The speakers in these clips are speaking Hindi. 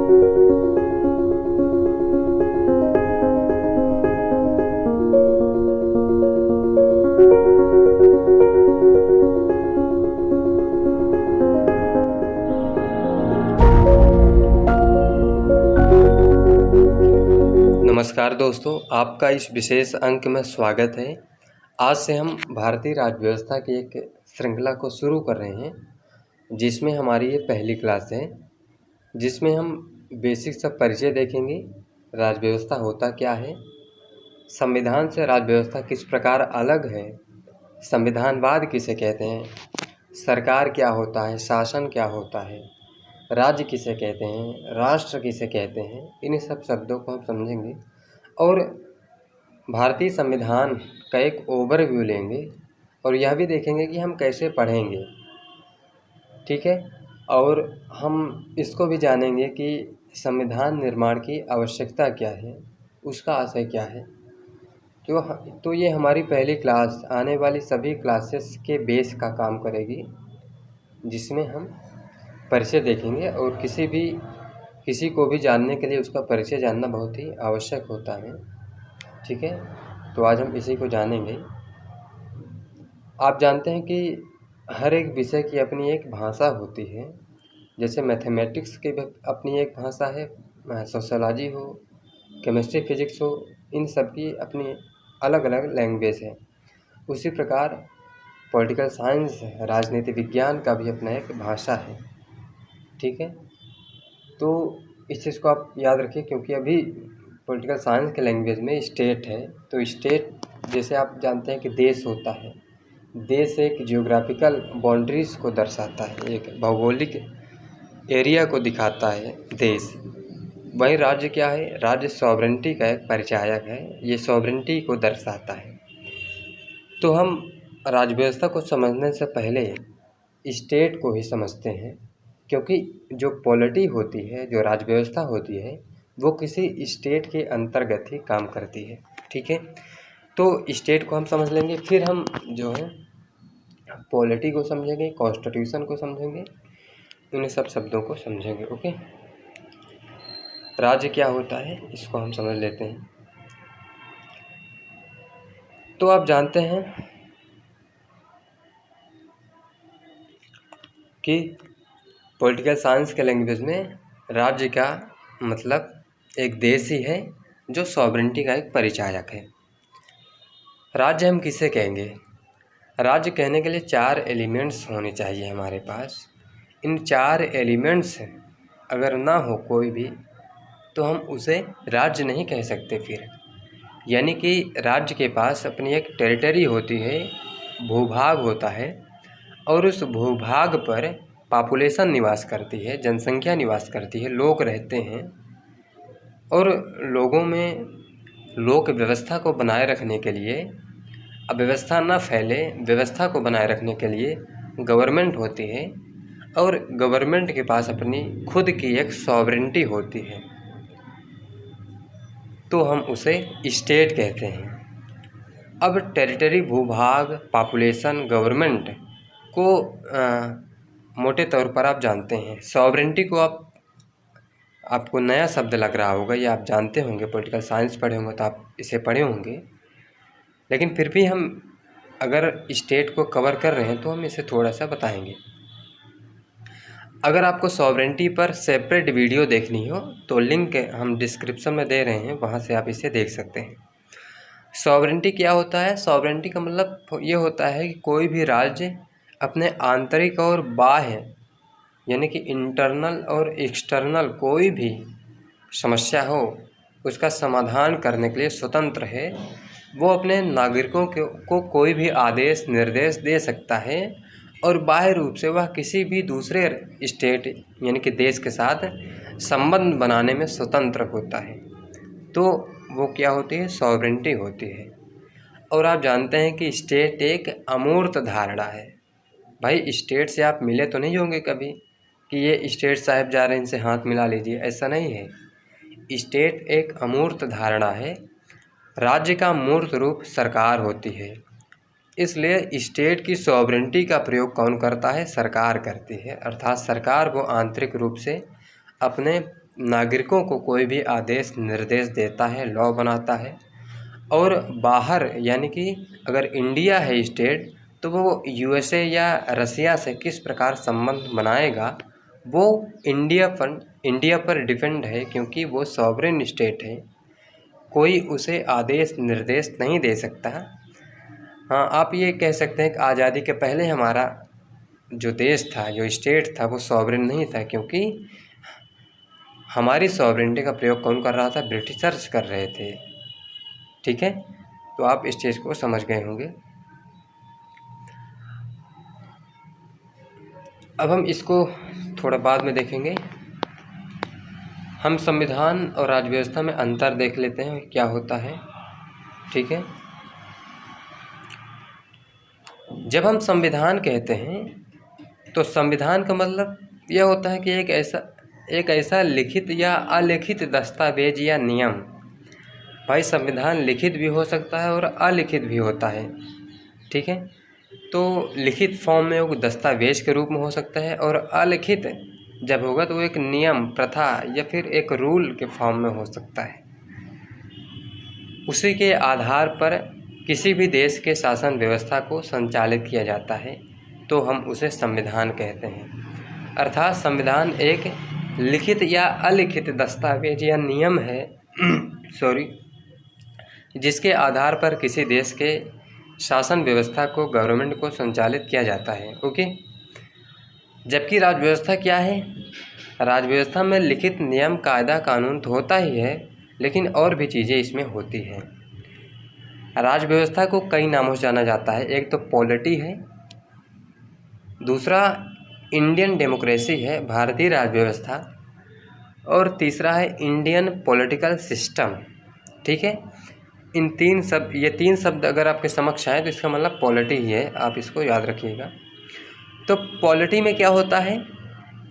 नमस्कार दोस्तों, आपका इस विशेष अंक में स्वागत है। आज से हम भारतीय राज्य व्यवस्था की एक श्रृंखला को शुरू कर रहे हैं, जिसमें हमारी ये पहली क्लास है, जिसमें हम बेसिक सब परिचय देखेंगे। राज्य व्यवस्था होता क्या है, संविधान से राज्य व्यवस्था किस प्रकार अलग है, संविधानवाद किसे कहते हैं, सरकार क्या होता है, शासन क्या होता है, राज्य किसे कहते हैं, राष्ट्र किसे कहते हैं, इन सब शब्दों को हम समझेंगे और भारतीय संविधान का एक ओवरव्यू लेंगे और यह भी देखेंगे कि हम कैसे पढ़ेंगे। ठीक है, और हम इसको भी जानेंगे कि संविधान निर्माण की आवश्यकता क्या है, उसका आशय क्या है। तो ये हमारी पहली क्लास आने वाली सभी क्लासेस के बेस का काम करेगी, जिसमें हम परिचय देखेंगे और किसी को भी जानने के लिए उसका परिचय जानना बहुत ही आवश्यक होता है। ठीक है, तो आज हम इसी को जानेंगे। आप जानते हैं कि हर एक विषय की अपनी एक भाषा होती है। जैसे मैथमेटिक्स की अपनी एक भाषा है, सोशियोलॉजी हो, केमिस्ट्री, फिजिक्स हो, इन सब की अपनी अलग अलग लैंग्वेज है। उसी प्रकार पॉलिटिकल साइंस, राजनीति विज्ञान का भी अपना एक भाषा है। ठीक है, तो इस चीज़ को आप याद रखिए, क्योंकि अभी पॉलिटिकल साइंस के लैंग्वेज में स्टेट है। तो स्टेट जैसे आप जानते हैं कि देश होता है, देश एक जियोग्राफिकल बाउंड्रीज़ को दर्शाता है, एक भौगोलिक एरिया को दिखाता है देश। वहीं राज्य क्या है, राज्य सॉवरेंटी का एक परिचायक है, ये सॉवरेंटी को दर्शाता है। तो हम राज्य व्यवस्था को समझने से पहले स्टेट को ही समझते हैं, क्योंकि जो पॉलिटी होती है, जो राज्य व्यवस्था होती है, वो किसी स्टेट के अंतर्गत ही काम करती है। ठीक है, तो स्टेट को हम समझ लेंगे, फिर हम जो है पॉलिटी को समझेंगे, कॉन्स्टिट्यूशन को समझेंगे, इन सब शब्दों को समझेंगे। ओके, राज्य क्या होता है इसको हम समझ लेते हैं। तो आप जानते हैं कि पॉलिटिकल साइंस के लैंग्वेज में राज्य का मतलब एक देश ही है जो सॉवरेंटी का एक परिचायक है। राज्य हम किसे कहेंगे, राज्य कहने के लिए 4 एलिमेंट्स होने चाहिए हमारे पास। इन 4 एलिमेंट्स अगर ना हो कोई भी, तो हम उसे राज्य नहीं कह सकते फिर। यानी कि राज्य के पास अपनी एक टेरिटरी होती है, भूभाग होता है, और उस भूभाग पर पॉपुलेशन निवास करती है, जनसंख्या निवास करती है, लोग रहते हैं, और लोगों में लोक व्यवस्था को बनाए रखने के लिए, अब व्यवस्था ना फैले, व्यवस्था को बनाए रखने के लिए गवर्नमेंट होती है, और गवर्नमेंट के पास अपनी खुद की एक सॉवरेंटी होती है, तो हम उसे स्टेट कहते हैं। अब टेरिटरी, भूभाग, पॉपुलेशन, गवर्नमेंट को मोटे तौर पर आप जानते हैं। सॉवरेंटी को आपको नया शब्द लग रहा होगा, या आप जानते होंगे, पॉलिटिकल साइंस पढ़े होंगे तो आप इसे पढ़े होंगे, लेकिन फिर भी हम अगर स्टेट को कवर कर रहे हैं तो हम इसे थोड़ा सा बताएंगे। अगर आपको सॉवरेंटी पर सेपरेट वीडियो देखनी हो तो लिंक हम डिस्क्रिप्शन में दे रहे हैं, वहाँ से आप इसे देख सकते हैं। सॉवरेंटी क्या होता है, सॉवरेंटी का मतलब ये होता है कि कोई भी राज्य अपने आंतरिक और बाह्य, यानी कि इंटरनल और एक्सटर्नल कोई भी समस्या हो, उसका समाधान करने के लिए स्वतंत्र है। वो अपने नागरिकों को कोई भी आदेश निर्देश दे सकता है, और बाह्य रूप से वह किसी भी दूसरे स्टेट यानी कि देश के साथ संबंध बनाने में स्वतंत्र होता है। तो वो क्या होती है, सॉवरेंटी होती है। और आप जानते हैं कि स्टेट एक अमूर्त धारणा है। भाई, स्टेट से आप मिले तो नहीं होंगे कभी कि ये स्टेट साहब जा रहे हैं, इनसे हाथ मिला लीजिए, ऐसा नहीं है। स्टेट एक अमूर्त धारणा है। राज्य का मूर्त रूप सरकार होती है। इसलिए स्टेट की सॉवरेंटी का प्रयोग कौन करता है, सरकार करती है। अर्थात सरकार को आंतरिक रूप से अपने नागरिकों को कोई भी आदेश निर्देश देता है, लॉ बनाता है। और बाहर यानी कि अगर इंडिया है स्टेट, तो वो यूएसए या रसिया से किस प्रकार संबंध बनाएगा वो इंडिया पर डिपेंड है, क्योंकि वो सॉवरेन स्टेट है। कोई उसे आदेश निर्देश नहीं दे सकता। हाँ, आप ये कह सकते हैं कि आज़ादी के पहले हमारा जो देश था, जो स्टेट था, वो सॉवरेन नहीं था, क्योंकि हमारी सॉवरेनिटी का प्रयोग कौन कर रहा था? ब्रिटिशर्स कर रहे थे। ठीक है, तो आप इस चीज़ को समझ गए होंगे। अब हम इसको थोड़ा बाद में देखेंगे। हम संविधान और राज्य व्यवस्था में अंतर देख लेते हैं क्या होता है। ठीक है, जब हम संविधान कहते हैं तो संविधान का मतलब यह होता है कि एक ऐसा लिखित या अलिखित दस्तावेज या नियम। भाई, संविधान लिखित भी हो सकता है और अलिखित भी होता है। ठीक है, तो लिखित फॉर्म में वो दस्तावेज के रूप में हो सकता है, और अलिखित जब होगा तो वो एक नियम, प्रथा या फिर एक रूल के फॉर्म में हो सकता है। उसी के आधार पर किसी भी देश के शासन व्यवस्था को संचालित किया जाता है, तो हम उसे संविधान कहते हैं। अर्थात संविधान एक लिखित या अलिखित दस्तावेज या नियम है जिसके आधार पर किसी देश के शासन व्यवस्था को, गवर्नमेंट को संचालित किया जाता है। ओके, जबकि राज्य व्यवस्था क्या है? राज्य व्यवस्था में लिखित नियम, कायदा, कानून तो होता ही है, लेकिन और भी चीज़ें इसमें होती हैं। राज्य व्यवस्था को कई नामों से जाना जाता है। एक तो पॉलिटी है, दूसरा इंडियन डेमोक्रेसी है, भारतीय राज्य व्यवस्था, और तीसरा है इंडियन पॉलिटिकल सिस्टम। ठीक है, ये तीन शब्द अगर आपके समक्ष आए तो इसका मतलब पॉलिटी ही है, आप इसको याद रखिएगा। तो पॉलिटी में क्या होता है?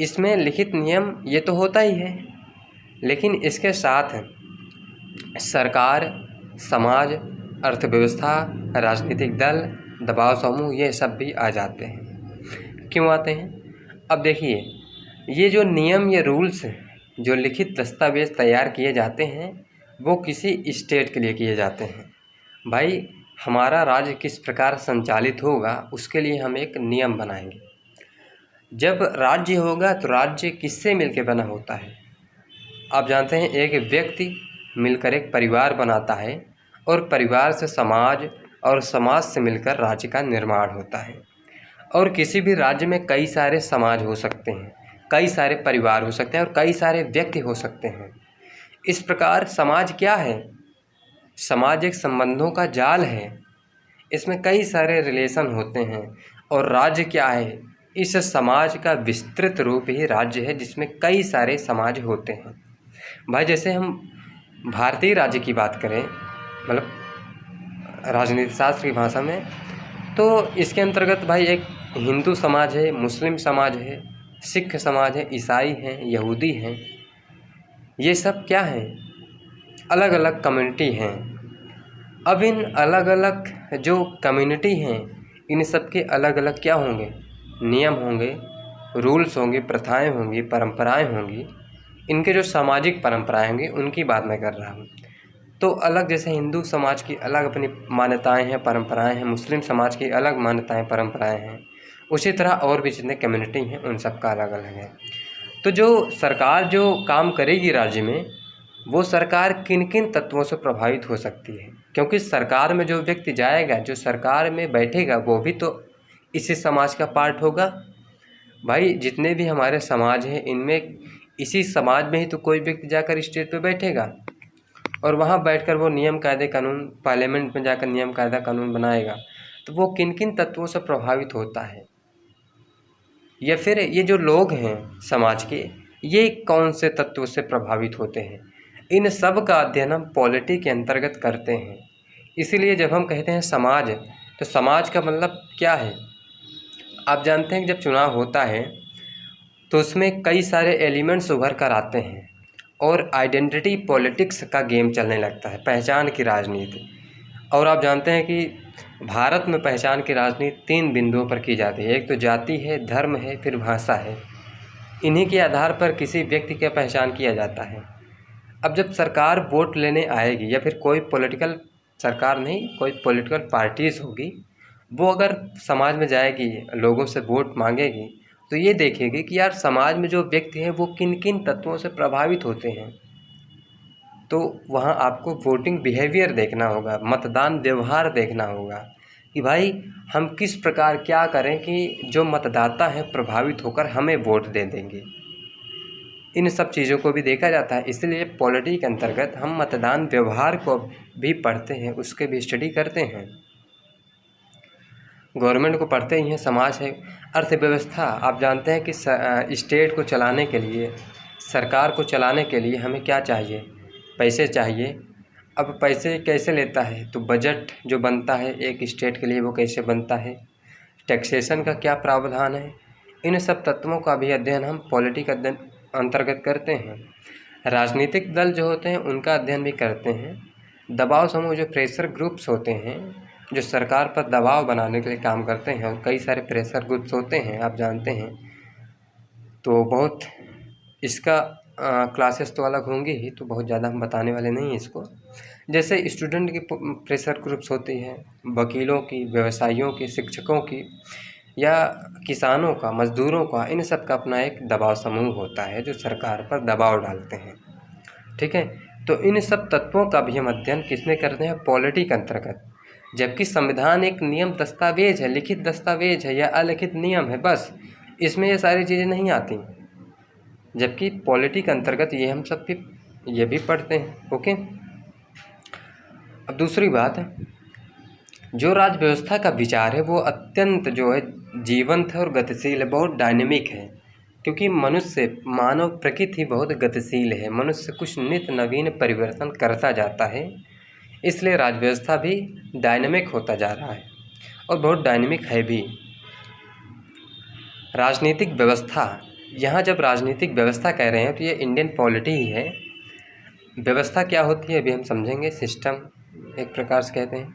इसमें लिखित नियम ये तो होता ही है, लेकिन इसके साथ सरकार, समाज, अर्थव्यवस्था, राजनीतिक दल, दबाव समूह, ये सब भी आ जाते हैं। क्यों आते हैं? अब देखिए, ये जो नियम या रूल्स जो लिखित दस्तावेज तैयार किए जाते हैं वो किसी स्टेट के लिए किए जाते हैं। भाई, हमारा राज्य किस प्रकार संचालित होगा उसके लिए हम एक नियम बनाएंगे। जब राज्य होगा तो राज्य किससे मिलकर बना होता है? आप जानते हैं, एक व्यक्ति मिलकर एक परिवार बनाता है, और परिवार से समाज, और समाज से मिलकर राज्य का निर्माण होता है। और किसी भी राज्य में कई सारे समाज हो सकते हैं, कई सारे परिवार हो सकते हैं, और कई सारे व्यक्ति हो सकते हैं। इस प्रकार समाज क्या है? समाज एक संबंधों का जाल है, इसमें कई सारे रिलेशन होते हैं। और राज्य क्या है? इस समाज का विस्तृत रूप ही राज्य है, जिसमें कई सारे समाज होते हैं। भाई, जैसे हम भारतीय राज्य की बात करें, मतलब राजनीति शास्त्र की भाषा में, तो इसके अंतर्गत भाई एक हिंदू समाज है, मुस्लिम समाज है, सिख समाज है, ईसाई हैं, यहूदी हैं। ये सब क्या हैं? अलग अलग कम्युनिटी हैं। अब इन अलग अलग जो कम्युनिटी हैं, इन सब के अलग अलग क्या होंगे? नियम होंगे, रूल्स होंगे, प्रथाएं होंगी, परंपराएं होंगी। इनके जो सामाजिक परंपराएं होंगी उनकी बात मैं कर रहा हूँ। तो अलग, जैसे हिंदू समाज की अलग अपनी मान्यताएं हैं, परंपराएं हैं, मुस्लिम समाज की अलग मान्यताएं, परंपराएं हैं, उसी तरह और भी जितने कम्युनिटी हैं उन सब का अलग अलग है। तो जो सरकार जो काम करेगी राज्य में, वो सरकार किन किन तत्वों से प्रभावित हो सकती है? क्योंकि सरकार में जो व्यक्ति जाएगा, जो सरकार में बैठेगा, वो भी तो इसी समाज का पार्ट होगा। भाई, जितने भी हमारे समाज हैं, इनमें इसी समाज में ही तो कोई व्यक्ति जाकर स्टेज पे बैठेगा, और वहाँ बैठकर वो नियम, कायदे, कानून, पार्लियामेंट में जाकर नियम, कायदा, कानून बनाएगा। तो वो किन किन तत्वों से प्रभावित होता है, या फिर ये जो लोग हैं समाज के, ये कौन से तत्व से प्रभावित होते हैं? इन सब का अध्ययन हम पॉलिटी के अंतर्गत करते हैं। इसीलिए जब हम कहते हैं समाज, तो समाज का मतलब क्या है? आप जानते हैं कि जब चुनाव होता है तो उसमें कई सारे एलिमेंट्स उभर कर आते हैं, और आइडेंटिटी पॉलिटिक्स का गेम चलने लगता है, पहचान की राजनीति। और आप जानते हैं कि भारत में पहचान की राजनीति 3 बिंदुओं पर की जाती है। एक तो जाति है, धर्म है, फिर भाषा है। इन्हीं के आधार पर किसी व्यक्ति की पहचान किया जाता है। अब जब सरकार वोट लेने आएगी या फिर कोई पॉलिटिकल, सरकार नहीं, कोई पॉलिटिकल पार्टीज़ होगी, वो अगर समाज में जाएगी, लोगों से वोट मांगेगी, तो ये देखेगी कि यार समाज में जो व्यक्ति हैं वो किन किन तत्वों से प्रभावित होते हैं। तो वहाँ आपको वोटिंग बिहेवियर देखना होगा, मतदान व्यवहार देखना होगा कि भाई हम किस प्रकार क्या करें कि जो मतदाता हैं प्रभावित होकर हमें वोट दे देंगे। इन सब चीज़ों को भी देखा जाता है। इसलिए पॉलिटी के अंतर्गत हम मतदान व्यवहार को भी पढ़ते हैं, उसके भी स्टडी करते हैं। गवर्नमेंट को पढ़ते ही हैं, समाज है, अर्थव्यवस्था। आप जानते हैं कि स्टेट को चलाने के लिए, सरकार को चलाने के लिए हमें क्या चाहिए? पैसे चाहिए। अब पैसे कैसे लेता है? तो बजट जो बनता है एक स्टेट के लिए वो कैसे बनता है, टैक्सेशन का क्या प्रावधान है, इन सब तत्वों का भी अध्ययन हम पॉलिटी के अंतर्गत करते हैं। राजनीतिक दल जो होते हैं उनका अध्ययन भी करते हैं। दबाव समूह जो प्रेशर ग्रुप्स होते हैं, जो सरकार पर दबाव बनाने के लिए काम करते हैं, और कई सारे प्रेशर ग्रुप्स होते हैं, आप जानते हैं। तो बहुत इसका क्लासेस तो अलग होंगी ही, तो बहुत ज़्यादा हम बताने वाले नहीं हैं इसको। जैसे स्टूडेंट की प्रेशर ग्रुप्स होती हैं, वकीलों की, व्यवसायियों की, शिक्षकों की, या किसानों का, मज़दूरों का, इन सब का अपना एक दबाव समूह होता है जो सरकार पर दबाव डालते हैं। ठीक है, तो इन सब तत्वों का भी हम अध्ययन किसमें करते हैं? पॉलिटी के अंतर्गत। जबकि संविधान एक नियम दस्तावेज है, लिखित दस्तावेज है या अलिखित नियम है, बस इसमें ये सारी चीज़ें नहीं आती। जबकि पॉलिटी के अंतर्गत ये हम सब भी ये भी पढ़ते हैं। ओके, अब दूसरी बात, जो राज्य व्यवस्था का विचार है वो अत्यंत जो है जीवंत है और गतिशील है, बहुत डायनेमिक है। क्योंकि मनुष्य, मानव प्रकृति बहुत गतिशील है, मनुष्य कुछ नित्य नवीन परिवर्तन करता जाता है, इसलिए राज्य व्यवस्था भी डायनेमिक होता जा रहा है और बहुत डायनेमिक है भी। राजनीतिक व्यवस्था, यहाँ जब राजनीतिक व्यवस्था कह रहे हैं तो ये इंडियन पॉलिटी ही है। व्यवस्था क्या होती है अभी हम समझेंगे, सिस्टम एक प्रकार से कहते हैं।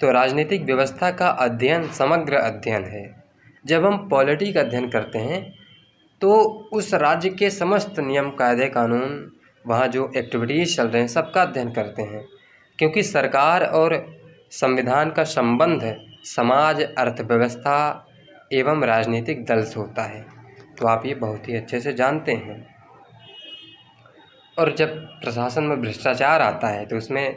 तो राजनीतिक व्यवस्था का अध्ययन समग्र अध्ययन है। जब हम पॉलिटी का अध्ययन करते हैं तो उस राज्य के समस्त नियम, कायदे, कानून, वहाँ जो एक्टिविटीज़ चल रहे हैं सबका अध्ययन करते हैं। क्योंकि सरकार और संविधान का संबंध समाज, अर्थव्यवस्था एवं राजनीतिक दल से होता है, तो आप ये बहुत ही अच्छे से जानते हैं। और जब प्रशासन में भ्रष्टाचार आता है तो उसमें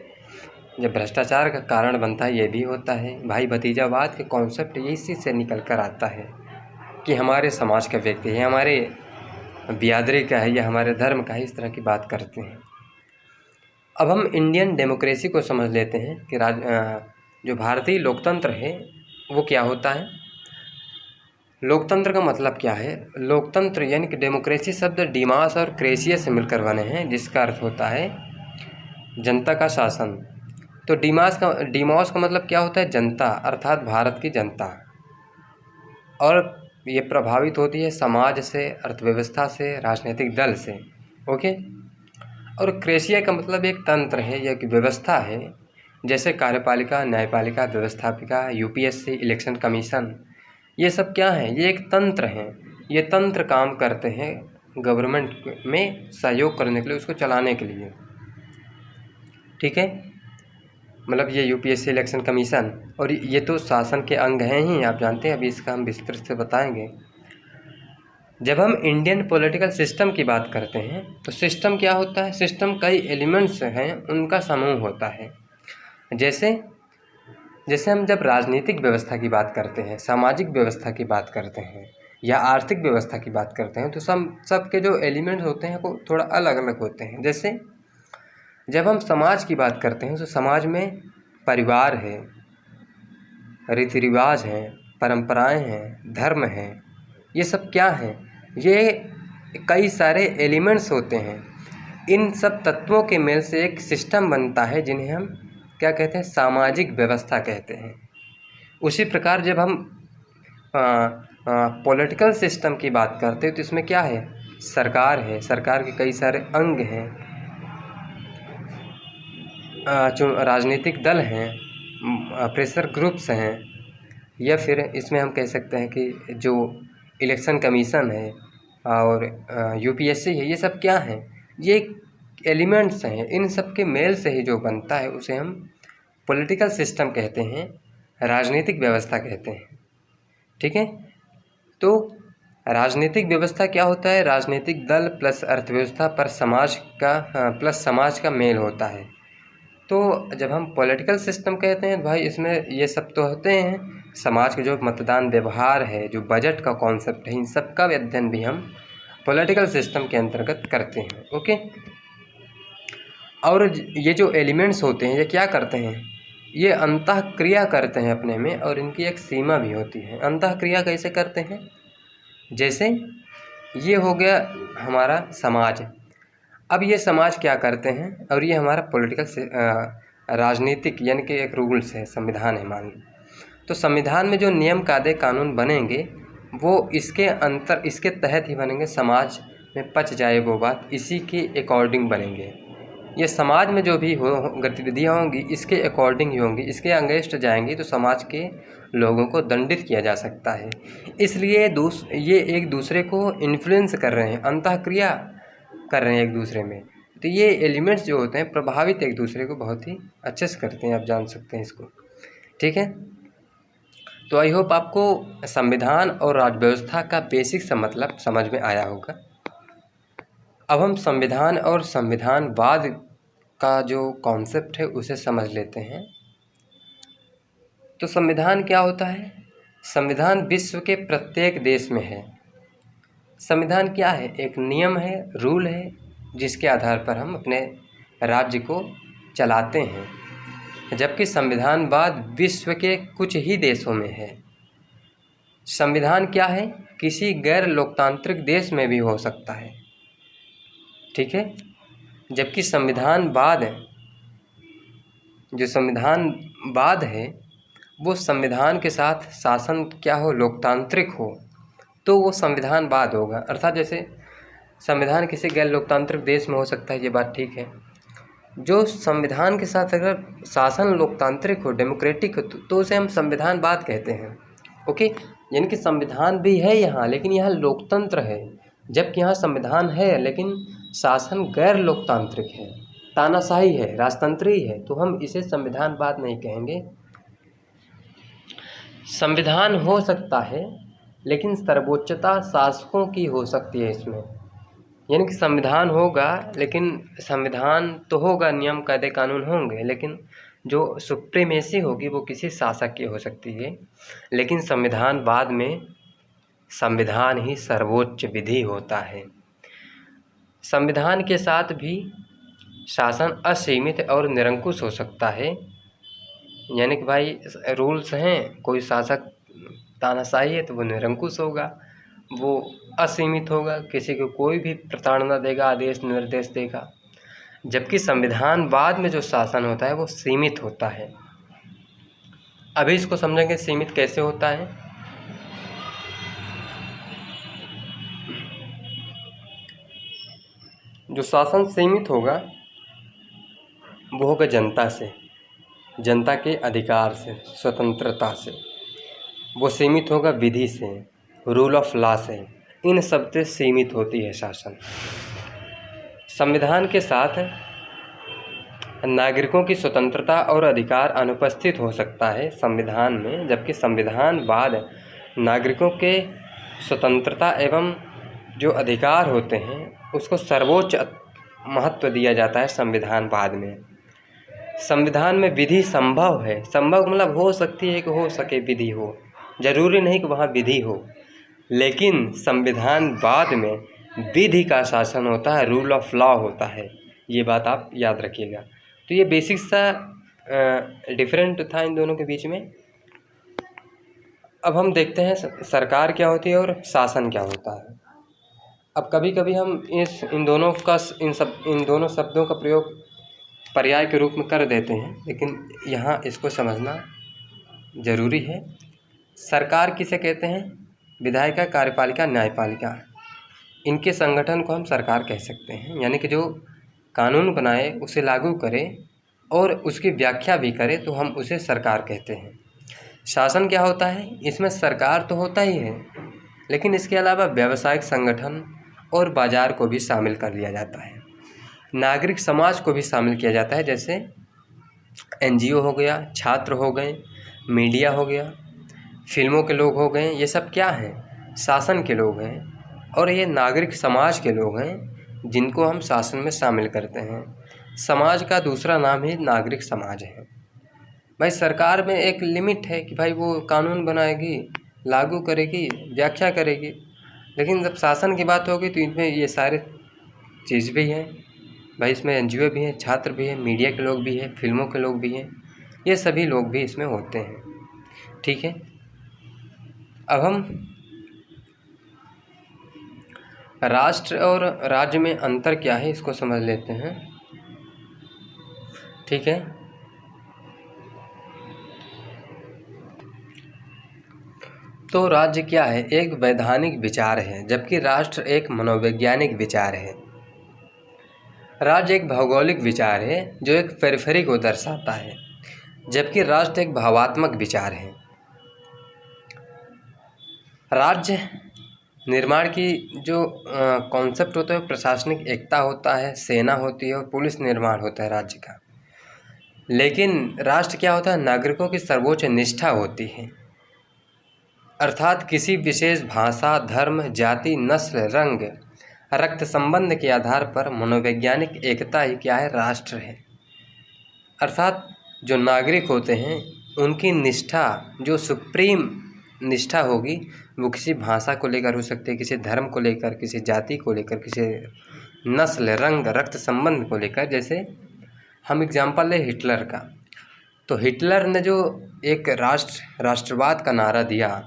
जब भ्रष्टाचार का कारण बनता है ये भी होता है। भाई भतीजावाद के कॉन्सेप्ट इसी से निकल कर आता है कि हमारे समाज का व्यक्ति है, हमारे बिरादरी का है या हमारे धर्म का है, इस तरह की बात करते हैं। अब हम इंडियन डेमोक्रेसी को समझ लेते हैं कि जो भारतीय लोकतंत्र है वो क्या होता है। लोकतंत्र का मतलब क्या है? लोकतंत्र यानी कि डेमोक्रेसी शब्द डिमास और क्रेसिया से मिलकर बने हैं, जिसका अर्थ होता है जनता का शासन। तो डिमास का मतलब क्या होता है? जनता, अर्थात भारत की जनता। और ये प्रभावित होती है समाज से, अर्थव्यवस्था से, राजनीतिक दल से। ओके, और क्रेसिया का मतलब एक तंत्र है या कि व्यवस्था है, जैसे कार्यपालिका, न्यायपालिका, व्यवस्थापिका, यूपीएससी, इलेक्शन कमीशन, ये सब क्या हैं? ये एक तंत्र हैं। ये तंत्र काम करते हैं गवर्नमेंट में सहयोग करने के लिए, उसको चलाने के लिए। ठीक है, मतलब ये यूपीएससी, इलेक्शन कमीशन, और ये तो शासन के अंग हैं ही, आप जानते हैं। अभी इसका हम विस्तृत से बताएंगे। जब हम इंडियन पॉलिटिकल सिस्टम की बात करते हैं तो सिस्टम क्या होता है? सिस्टम कई एलिमेंट्स हैं, उनका समूह होता है। जैसे हम जब राजनीतिक व्यवस्था की बात करते हैं, सामाजिक व्यवस्था की बात करते हैं या आर्थिक व्यवस्था की बात करते हैं, तो सबके जो एलिमेंट्स होते हैं वो थोड़ा अलग अलग होते हैं। जैसे जब हम समाज की बात करते हैं तो समाज में परिवार है, रीति रिवाज हैं, परंपराएं हैं, धर्म हैं, ये सब क्या हैं? ये कई सारे एलिमेंट्स होते हैं। इन सब तत्वों के मेल से एक सिस्टम बनता है, जिन्हें हम क्या कहते हैं? सामाजिक व्यवस्था कहते हैं। उसी प्रकार जब हम पॉलिटिकल सिस्टम की बात करते हैं तो इसमें क्या है? सरकार है, सरकार के कई सारे अंग हैं, राजनीतिक दल हैं, प्रेशर ग्रुप्स हैं, या फिर इसमें हम कह सकते हैं कि जो इलेक्शन कमीशन है, और यूपीएससी है, ये सब क्या हैं? ये एलिमेंट्स हैं। इन सब के मेल से ही जो बनता है उसे हम पॉलिटिकल सिस्टम कहते हैं, राजनीतिक व्यवस्था कहते हैं। ठीक है, तो राजनीतिक व्यवस्था क्या होता है? राजनीतिक दल प्लस अर्थव्यवस्था पर समाज का प्लस समाज का मेल होता है। तो जब हम पॉलिटिकल सिस्टम कहते हैं तो भाई इसमें ये सब तो होते हैं, समाज के जो मतदान व्यवहार है, जो बजट का कॉन्सेप्ट है, इन सब का अध्ययन भी हम पॉलिटिकल सिस्टम के अंतर्गत करते हैं। ओके, और ये जो एलिमेंट्स होते हैं ये क्या करते हैं? ये अंतःक्रिया करते हैं अपने में, और इनकी एक सीमा भी होती है। अंतःक्रिया कैसे करते हैं? जैसे ये हो गया हमारा समाज। अब ये समाज क्या करते हैं, और ये हमारा पॉलिटिकल से राजनीतिक यानी कि एक रूल्स है, संविधान है मान लो। तो संविधान में जो नियम कायदे कानून बनेंगे वो इसके तहत ही बनेंगे। समाज में पच जाए वो बात, इसी के अकॉर्डिंग बनेंगे। ये समाज में जो भी हो गतिविधियाँ होंगी इसके अकॉर्डिंग ही होंगी, इसके अगेंस्ट जाएंगी तो समाज के लोगों को दंडित किया जा सकता है। इसलिए ये एक दूसरे को इन्फ्लुएंस कर रहे हैं, अंतःक्रिया कर रहे हैं एक दूसरे में। तो ये एलिमेंट्स जो होते हैं प्रभावित एक दूसरे को बहुत ही अच्छे से करते हैं, आप जान सकते हैं इसको। ठीक है, तो आई होप आपको संविधान और राजव्यवस्था का बेसिक सा मतलब समझ में आया होगा। अब हम संविधान और संविधानवाद का जो कॉन्सेप्ट है उसे समझ लेते हैं। तो संविधान क्या होता है? संविधान विश्व के प्रत्येक देश में है। संविधान क्या है? एक नियम है, रूल है, जिसके आधार पर हम अपने राज्य को चलाते हैं। जबकि संविधानवाद विश्व के कुछ ही देशों में है। संविधान क्या है? किसी गैर लोकतांत्रिक देश में भी हो सकता है। ठीक है, जबकि संविधानवाद जो संविधानवाद है वो संविधान के साथ शासन क्या हो, लोकतांत्रिक हो, तो वो संविधानवाद होगा। अर्थात जैसे संविधान किसी गैर लोकतांत्रिक देश में हो सकता है, ये बात ठीक है। जो संविधान के साथ अगर शासन लोकतांत्रिक हो, डेमोक्रेटिक हो, तो उसे हम संविधानवाद कहते हैं। ओके, यानी कि संविधान भी है यहाँ, लेकिन यहाँ लोकतंत्र है। जबकि यहाँ संविधान है लेकिन शासन गैर लोकतांत्रिक है, तानाशाही है, राजतंत्री है, तो हम इसे संविधानवाद नहीं कहेंगे। संविधान हो सकता है लेकिन सर्वोच्चता शासकों की हो सकती है इसमें। यानी कि संविधान होगा लेकिन संविधान तो होगा, नियम कायदे कानून होंगे, लेकिन जो सुप्रीमेसी होगी वो किसी शासक की हो सकती है। लेकिन संविधानवाद में संविधान ही सर्वोच्च विधि होता है। संविधान के साथ भी शासन असीमित और निरंकुश हो सकता है। यानी कि भाई रूल्स हैं, कोई शासक तानाशाही है तो वो निरंकुश होगा, वो असीमित होगा, किसी को कोई भी प्रताड़ना देगा, आदेश निर्देश देगा। जबकि संविधानवाद में जो शासन होता है वो सीमित होता है। अभी इसको समझेंगे सीमित कैसे होता है। जो शासन सीमित होगा वो होगा जनता से, जनता के अधिकार से, स्वतंत्रता से। वो सीमित होगा विधि से, रूल ऑफ लॉ से। इन सब से सीमित होती है शासन। संविधान के साथ नागरिकों की स्वतंत्रता और अधिकार अनुपस्थित हो सकता है संविधान में, जबकि संविधानवाद नागरिकों के स्वतंत्रता एवं जो अधिकार होते हैं उसको सर्वोच्च महत्व दिया जाता है संविधानवाद में। संविधान में विधि संभव है, संभव मतलब हो सकती है कि हो सके विधि हो, जरूरी नहीं कि वहाँ विधि हो। लेकिन संविधानवाद में विधि का शासन होता है, रूल ऑफ लॉ होता है। ये बात आप याद रखिएगा। तो ये बेसिक सा डिफरेंट था इन दोनों के बीच में। अब हम देखते हैं सरकार क्या होती है और शासन क्या होता है। अब कभी कभी हम इन दोनों शब्दों का प्रयोग पर्याय के रूप में कर देते हैं, लेकिन यहाँ इसको समझना ज़रूरी है। सरकार किसे कहते हैं? विधायिका, कार्यपालिका, न्यायपालिका, इनके संगठन को हम सरकार कह सकते हैं। यानी कि जो कानून बनाए, उसे लागू करे और उसकी व्याख्या भी करे तो हम उसे सरकार कहते हैं। शासन क्या होता है? इसमें सरकार तो होता ही है लेकिन इसके अलावा व्यावसायिक संगठन और बाज़ार को भी शामिल कर लिया जाता है। नागरिक समाज को भी शामिल किया जाता है, जैसे एनजीओ हो गया, छात्र हो गए, मीडिया हो गया, फिल्मों के लोग हो गए। ये सब क्या हैं? शासन के लोग हैं और ये नागरिक समाज के लोग हैं जिनको हम शासन में शामिल करते हैं। समाज का दूसरा नाम ही नागरिक समाज है। भाई सरकार में एक लिमिट है कि भाई वो कानून बनाएगी, लागू करेगी, व्याख्या करेगी, लेकिन जब शासन की बात होगी तो इनमें ये सारे चीज़ भी हैं। भाई इसमें एनजीओ भी हैं, छात्र भी हैं, मीडिया के लोग भी हैं, फिल्मों के लोग भी हैं, ये सभी लोग भी इसमें होते हैं। ठीक है, अब हम राष्ट्र और राज्य में अंतर क्या है इसको समझ लेते हैं। ठीक है, तो राज्य क्या है? एक वैधानिक विचार है, जबकि राष्ट्र एक मनोवैज्ञानिक विचार है। राज्य एक भौगोलिक विचार है जो एक पेरिफेरी को दर्शाता है, जबकि राष्ट्र एक भावात्मक विचार है। राज्य निर्माण की जो कॉन्सेप्ट होता है, प्रशासनिक एकता होता है, सेना होती है और पुलिस निर्माण होता है राज्य का। लेकिन राष्ट्र क्या होता है? नागरिकों की सर्वोच्च निष्ठा होती है, अर्थात किसी विशेष भाषा, धर्म, जाति, नस्ल, रंग, रक्त संबंध के आधार पर मनोवैज्ञानिक एकता ही क्या है? राष्ट्र है। अर्थात जो नागरिक होते हैं उनकी निष्ठा, जो सुप्रीम निष्ठा होगी, वो किसी भाषा को लेकर हो सकती है, किसी धर्म को लेकर, किसी जाति को लेकर, किसी नस्ल, रंग, रक्त संबंध को लेकर। जैसे हम एग्जाम्पल लें हिटलर का, तो हिटलर ने जो एक राष्ट्रवाद का नारा दिया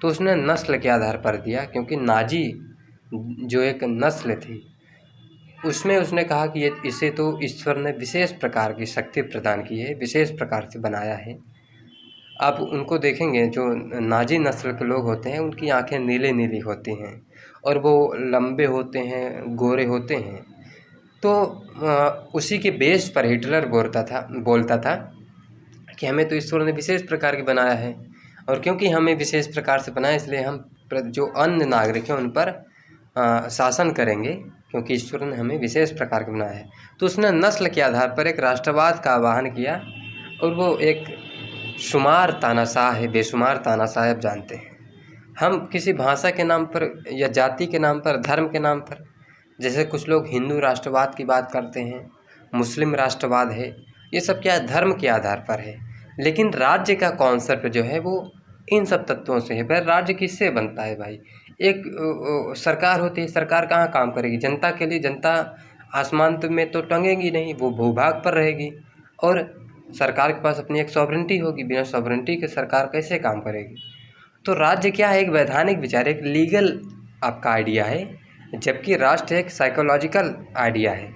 तो उसने नस्ल के आधार पर दिया, क्योंकि नाजी जो एक नस्ल थी उसमें उसने कहा कि इसे तो ईश्वर ने विशेष प्रकार की शक्ति प्रदान की है, विशेष प्रकार से बनाया है। आप उनको देखेंगे जो नाजी नस्ल के लोग होते हैं उनकी आंखें नीली नीली होती हैं और वो लंबे होते हैं, गोरे होते हैं। तो उसी के बेस पर हिटलर बोलता था कि हमें तो ईश्वर ने विशेष प्रकार की बनाया है, और क्योंकि हमें विशेष प्रकार से बनाया इसलिए हम जो अन्य नागरिक हैं उन पर शासन करेंगे, क्योंकि ईश्वर ने हमें विशेष प्रकार का बनाया है। तो उसने नस्ल के आधार पर एक राष्ट्रवाद का आह्वान किया, और वो एक शुमार तानाशाह है, बेशुमार तानाशाह। आप जानते हैं हम किसी भाषा के नाम पर या जाति के नाम पर, धर्म के नाम पर, जैसे कुछ लोग हिंदू राष्ट्रवाद की बात करते हैं, मुस्लिम राष्ट्रवाद है, ये सब क्या है? धर्म के आधार पर है। लेकिन राज्य का कॉन्सेप्ट जो है वो इन सब तत्वों से है। पर राज्य किससे बनता है भाई? एक सरकार होती है, सरकार कहाँ काम करेगी? जनता के लिए। जनता आसमान में तो टंगेगी नहीं, वो भूभाग पर रहेगी, और सरकार के पास अपनी एक सॉवरेंटी होगी। बिना सॉवरेंटी के सरकार कैसे काम करेगी? तो राज्य क्या है? एक वैधानिक विचार, एक लीगल आपका आइडिया है, जबकि राष्ट्र एक साइकोलॉजिकल आइडिया है।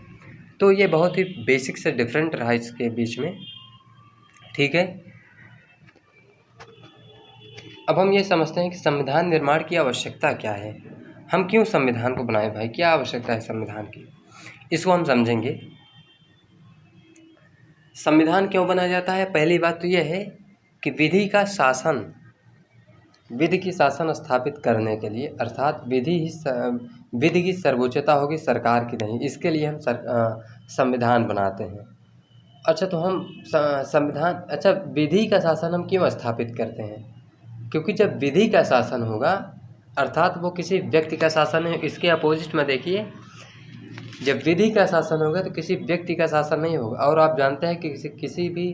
तो ये बहुत ही बेसिक से डिफरेंट रहा इसके बीच में। ठीक है, अब हम ये समझते हैं कि संविधान निर्माण की आवश्यकता क्या है। हम क्यों संविधान को बनाए भाई? क्या आवश्यकता है संविधान की? इसको हम समझेंगे। संविधान क्यों बनाया जाता है? पहली बात तो यह है कि विधि की शासन स्थापित करने के लिए, अर्थात विधि की सर्वोच्चता होगी, सरकार की नहीं। इसके लिए हम संविधान बनाते हैं। अच्छा, तो हम विधि का शासन हम क्यों स्थापित करते हैं? क्योंकि जब विधि का शासन होगा, अर्थात वो किसी व्यक्ति का शासन है। इसके अपोजिट में देखिए, जब विधि का शासन होगा तो किसी व्यक्ति का शासन नहीं होगा। और आप जानते हैं कि किसी भी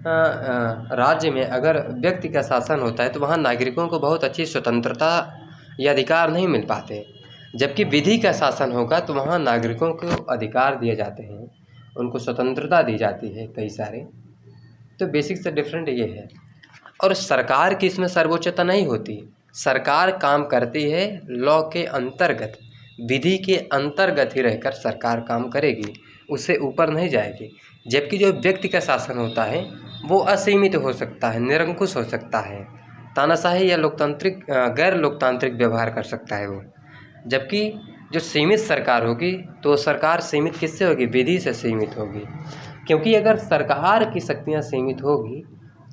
राज्य में अगर व्यक्ति का शासन होता है तो वहाँ नागरिकों को बहुत अच्छी स्वतंत्रता या अधिकार नहीं मिल पाते। जबकि विधि का शासन होगा तो वहाँ नागरिकों को अधिकार दिए जाते हैं, उनको स्वतंत्रता दी जाती है कई सारे। तो बेसिक से डिफरेंट ये है। और सरकार की इसमें सर्वोच्चता नहीं होती। सरकार काम करती है लॉ के अंतर्गत, विधि के अंतर्गत ही रहकर सरकार काम करेगी, उससे ऊपर नहीं जाएगी। जबकि जो व्यक्ति का शासन होता है वो असीमित हो सकता है, निरंकुश हो सकता है, तानाशाही या गैर लोकतांत्रिक व्यवहार कर सकता है वो। जबकि जो सीमित सरकार होगी तो सरकार सीमित किससे होगी? विधि से सीमित होगी। क्योंकि अगर सरकार की शक्तियाँ सीमित होगी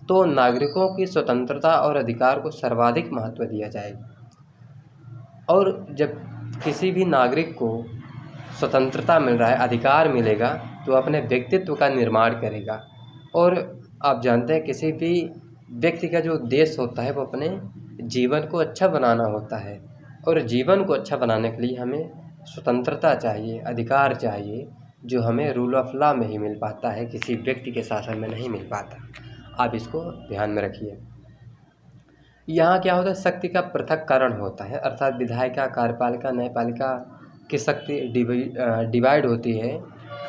तो नागरिकों की स्वतंत्रता और अधिकार को सर्वाधिक महत्व दिया जाएगा। और जब किसी भी नागरिक को स्वतंत्रता मिल रहा है, अधिकार मिलेगा, तो अपने व्यक्तित्व का निर्माण करेगा। और आप जानते हैं किसी भी व्यक्ति का जो उद्देश्य होता है वो अपने जीवन को अच्छा बनाना होता है, और जीवन को अच्छा बनाने के लिए हमें स्वतंत्रता चाहिए, अधिकार चाहिए, जो हमें रूल ऑफ लॉ में ही मिल पाता है, किसी व्यक्ति के शासन में नहीं मिल पाता। आप इसको ध्यान में रखिए। यहाँ क्या होता है, शक्ति का पृथक्करण होता है, अर्थात विधायिका, कार्यपालिका, न्यायपालिका की शक्ति डिवाइड होती है,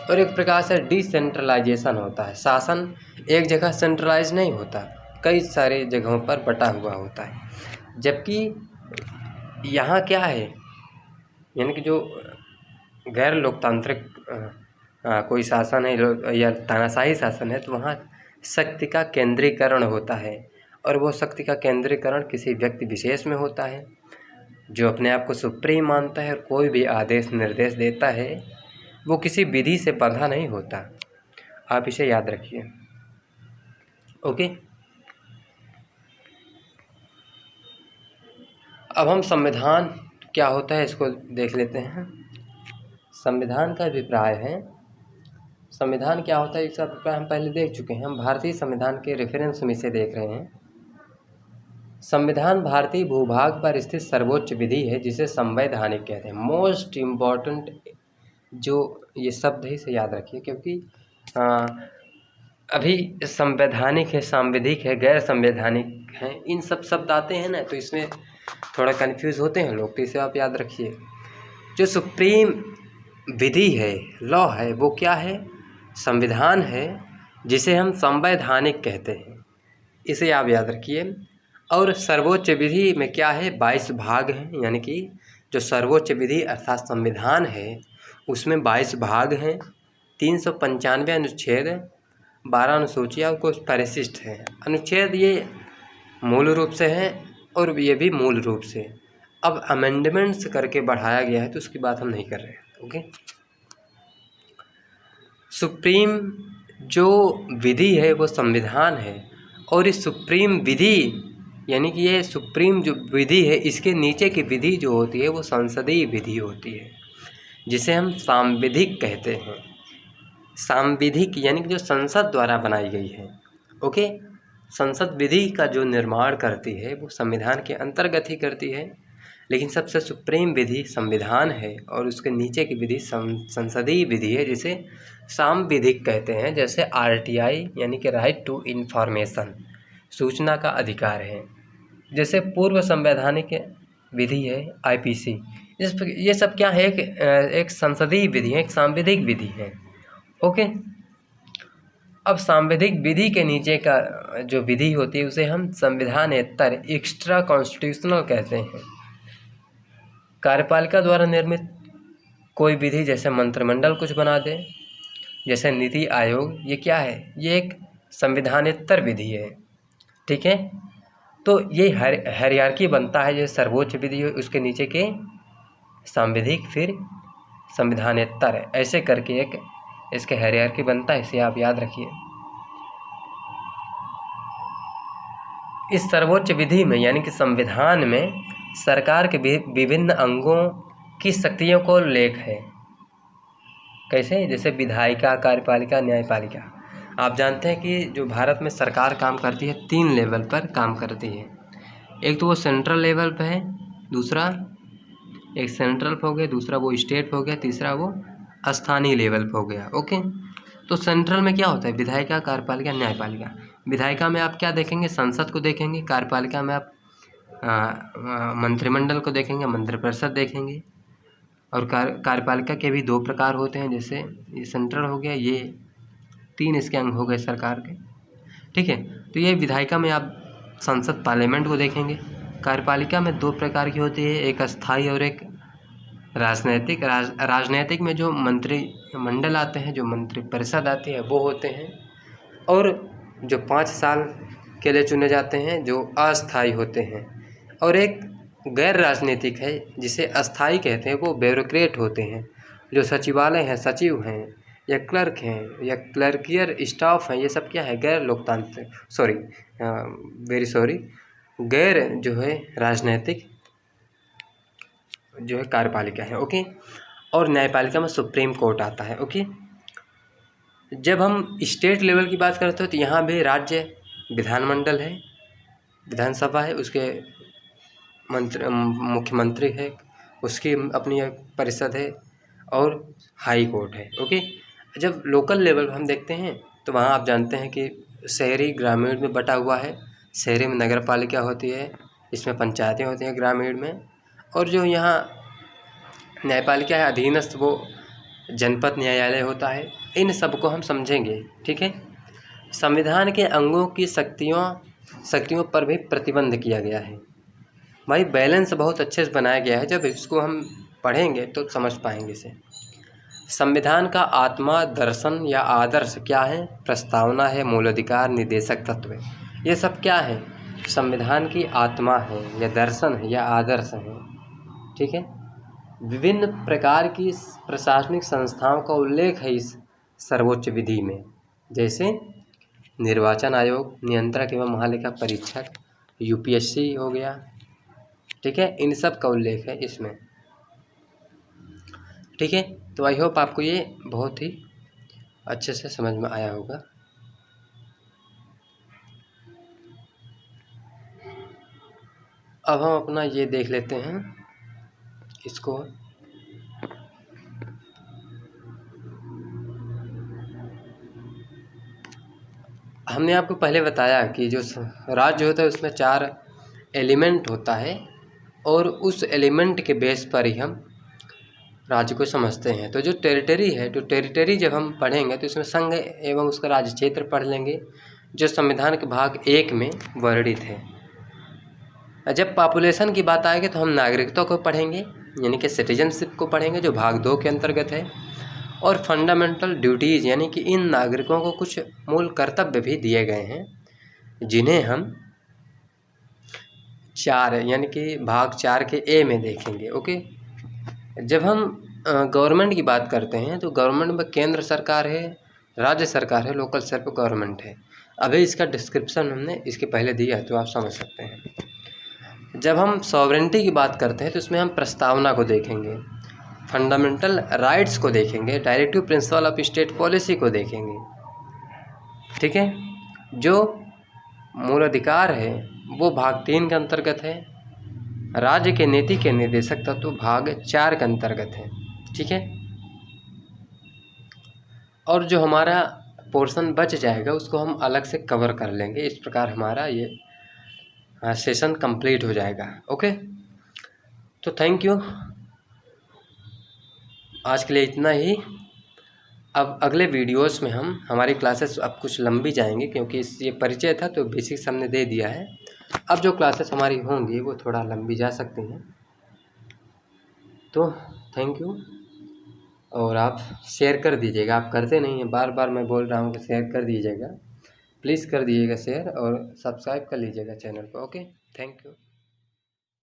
और एक प्रकार से डिसेंट्रलाइजेशन होता है। शासन एक जगह सेंट्रलाइज नहीं होता, कई सारे जगहों पर बटा हुआ होता है। जबकि यहाँ क्या है, यानी कि जो गैर लोकतांत्रिक कोई शासन है या तानाशाही शासन है, तो वहाँ शक्ति का केंद्रीकरण होता है, और वो शक्ति का केंद्रीकरण किसी व्यक्ति विशेष में होता है, जो अपने आप को सुप्रीम मानता है, और कोई भी आदेश निर्देश देता है वो किसी विधि से बंधा नहीं होता। आप इसे याद रखिए। ओके, अब हम संविधान क्या होता है इसको देख लेते हैं। संविधान का अभिप्राय है, संविधान क्या होता है इसका अभिप्राय हम पहले देख चुके हैं। हम भारतीय संविधान के रेफरेंस में इसे देख रहे हैं। संविधान भारतीय भूभाग पर स्थित सर्वोच्च विधि है, जिसे संवैधानिक कहते हैं। मोस्ट इम्पॉर्टेंट जो ये शब्द है इसे याद रखिए, क्योंकि अभी संवैधानिक है, सांविधिक है, गैर संवैधानिक है, इन सब शब्द आते हैं ना, तो इसमें थोड़ा कन्फ्यूज़ होते हैं लोग, तो इसे आप याद रखिए। जो सुप्रीम विधि है, लॉ है, वो क्या है, संविधान है, जिसे हम संवैधानिक कहते हैं, इसे आप याद रखिए। और सर्वोच्च विधि में क्या है, 22 भाग हैं, यानी कि जो सर्वोच्च विधि अर्थात संविधान है उसमें 22 भाग हैं, 395 अनुच्छेद, 12 अनुसूचियाँ और कुछ परिशिष्ट हैं। अनुच्छेद ये मूल रूप से हैं और ये भी मूल रूप से, अब अमेंडमेंट्स करके बढ़ाया गया है, तो उसकी बात हम नहीं कर रहे हैं। ओके, सुप्रीम जो विधि है वो संविधान है, और इस सुप्रीम विधि यानी कि ये सुप्रीम जो विधि है, इसके नीचे की विधि जो होती है वो संसदीय विधि होती है, जिसे हम सांविधिक कहते हैं। सांविधिक यानी कि जो संसद द्वारा बनाई गई है। ओके, संसद विधि का जो निर्माण करती है वो संविधान के अंतर्गत ही करती है, लेकिन सबसे सुप्रीम विधि संविधान है, और उसके नीचे की विधि संसदीय विधि है, जिसे सांविधिक कहते हैं। जैसे RTI यानी कि राइट टू इन्फॉर्मेशन, सूचना का अधिकार है। जैसे पूर्व संवैधानिक विधि है IPC, ये सब क्या है, एक संसदीय विधि है, एक सांविधिक विधि है। ओके, अब सांविधिक विधि के नीचे का जो विधि होती है उसे हम संविधानेतर एक्स्ट्रा कॉन्स्टिट्यूशनल कहते हैं। कार्यपालिका द्वारा निर्मित कोई विधि, जैसे मंत्रिमंडल कुछ बना दे, जैसे नीति आयोग, ये क्या है, ये एक संविधानेतर विधि है। ठीक है, तो ये हायरार्की बनता है, जैसे सर्वोच्च विधि हो उसके नीचे के सांविधिक, फिर संविधानेतर, ऐसे करके एक इसके हायरार्की बनता है, इसे आप याद रखिए। इस सर्वोच्च विधि में यानी कि संविधान में सरकार के विभिन्न अंगों की शक्तियों को उल्लेख है। कैसे, जैसे विधायिका, कार्यपालिका, न्यायपालिका। आप जानते हैं कि जो भारत में सरकार काम करती है 3 लेवल पर काम करती है। एक तो वो सेंट्रल लेवल पे है, दूसरा एक सेंट्रल पे हो गया, दूसरा वो स्टेट पे हो गया, तीसरा वो स्थानीय लेवल पे हो गया। ओके, तो सेंट्रल में क्या होता है, विधायिका, कार्यपालिका, न्यायपालिका। विधायिका में आप क्या देखेंगे, संसद को देखेंगे। कार्यपालिका में आप मंत्रिमंडल को देखेंगे, मंत्रिपरिषद देखेंगे। और कार्यपालिका के भी 2 प्रकार होते हैं, जैसे ये सेंट्रल हो गया, ये 3 इसके अंग हो गए सरकार के। ठीक है, तो ये विधायिका में आप संसद पार्लियामेंट को देखेंगे। कार्यपालिका में 2 प्रकार की होती है, एक अस्थाई और एक राजनैतिक। राजनैतिक में जो मंत्रिमंडल आते हैं, जो मंत्रिपरिषद आती है, वो होते हैं। और जो 5 साल के लिए चुने जाते हैं, जो अस्थाई होते हैं। और एक गैर राजनीतिक है, जिसे अस्थाई कहते हैं, वो ब्यूरोक्रेट होते हैं, जो सचिवालय हैं, सचिव हैं, या क्लर्क हैं, या क्लर्कियर स्टाफ हैं। ये सब क्या है, गैर लोकतांत्रिक, गैर जो है राजनैतिक जो है कार्यपालिका है। ओके, और न्यायपालिका में सुप्रीम कोर्ट आता है। ओके, जब हम स्टेट लेवल की बात करते हो तो यहाँ भी राज्य विधानमंडल है, विधानसभा है, उसके मुख्यमंत्री है, उसकी अपनी परिषद है, और हाई कोर्ट है। ओके, जब लोकल लेवल हम देखते हैं तो वहाँ आप जानते हैं कि शहरी ग्रामीण में बटा हुआ है। शहरी में नगर पालिका होती है, इसमें पंचायतें होती हैं ग्रामीण में, और जो यहाँ न्यायपालिका है अधीनस्थ वो जनपद न्यायालय होता है। इन सब को हम समझेंगे, ठीक है। संविधान के अंगों की शक्तियों पर भी प्रतिबंध किया गया है। भाई बैलेंस बहुत अच्छे से बनाया गया है, जब इसको हम पढ़ेंगे तो समझ पाएंगे इसे। संविधान का आत्मा, दर्शन या आदर्श क्या है? प्रस्तावना है, मूलाधिकार, निर्देशक तत्व है। ये सब क्या है? संविधान की आत्मा है, या दर्शन है, या आदर्श है, ठीक है। विभिन्न प्रकार की प्रशासनिक संस्थाओं का उल्लेख है इस सर्वोच्च विधि में, जैसे निर्वाचन आयोग, नियंत्रक एवं महालेखा परीक्षक, यूपीएससी हो गया, ठीक है। इन सब का उल्लेख है इसमें, ठीक है। तो आई होप आपको ये बहुत ही अच्छे से समझ में आया होगा। अब हम अपना ये देख लेते हैं इसको। हमने आपको पहले बताया कि जो राज्य होता है उसमें 4 एलिमेंट होता है, और उस एलिमेंट के बेस पर ही हम राज्य को समझते हैं। तो जो टेरिटरी है, तो टेरिटरी जब हम पढ़ेंगे तो इसमें संघ एवं उसका राज्य क्षेत्र पढ़ लेंगे, जो संविधान के भाग 1 में वर्णित है। जब पॉपुलेशन की बात आएगी तो हम नागरिकता को पढ़ेंगे, यानी कि सिटीजनशिप को पढ़ेंगे, जो भाग 2 के अंतर्गत है। और फंडामेंटल ड्यूटीज़, यानी कि इन नागरिकों को कुछ मूल कर्तव्य भी दिए गए हैं, जिन्हें हम 4 यानी कि भाग 4 के ए में देखेंगे। ओके, जब हम गवर्नमेंट की बात करते हैं तो गवर्नमेंट में केंद्र सरकार है, राज्य सरकार है, लोकल सेल्फ गवर्नमेंट है। अभी इसका डिस्क्रिप्शन हमने इसके पहले दिया है, तो आप समझ सकते हैं। जब हम सॉवरेनिटी की बात करते हैं तो इसमें हम प्रस्तावना को देखेंगे, फंडामेंटल राइट्स को देखेंगे, directive principle of state policy को देखेंगे, ठीक है। जो मूल अधिकार है वो भाग 3 के अंतर्गत है। राज्य के नीति के निर्देशक तत्व भाग 4 के अंतर्गत है, ठीक है। और जो हमारा पोर्शन बच जाएगा उसको हम अलग से कवर कर लेंगे। इस प्रकार हमारा ये सेशन कंप्लीट हो जाएगा। ओके, तो थैंक यू, आज के लिए इतना ही। अब अगले वीडियोस में हमारी क्लासेस अब कुछ लंबी जाएंगी, क्योंकि ये परिचय था तो बेसिक्स हमने दे दिया है। अब जो क्लासेस हमारी होंगी वो थोड़ा लंबी जा सकती हैं। तो थैंक यू, और आप शेयर कर दीजिएगा, आप करते नहीं हैं, बार बार मैं बोल रहा हूँ कि शेयर कर दीजिएगा, प्लीज़ कर दीजिएगा शेयर, और सब्सक्राइब कर लीजिएगा चैनल को। Okay, thank you.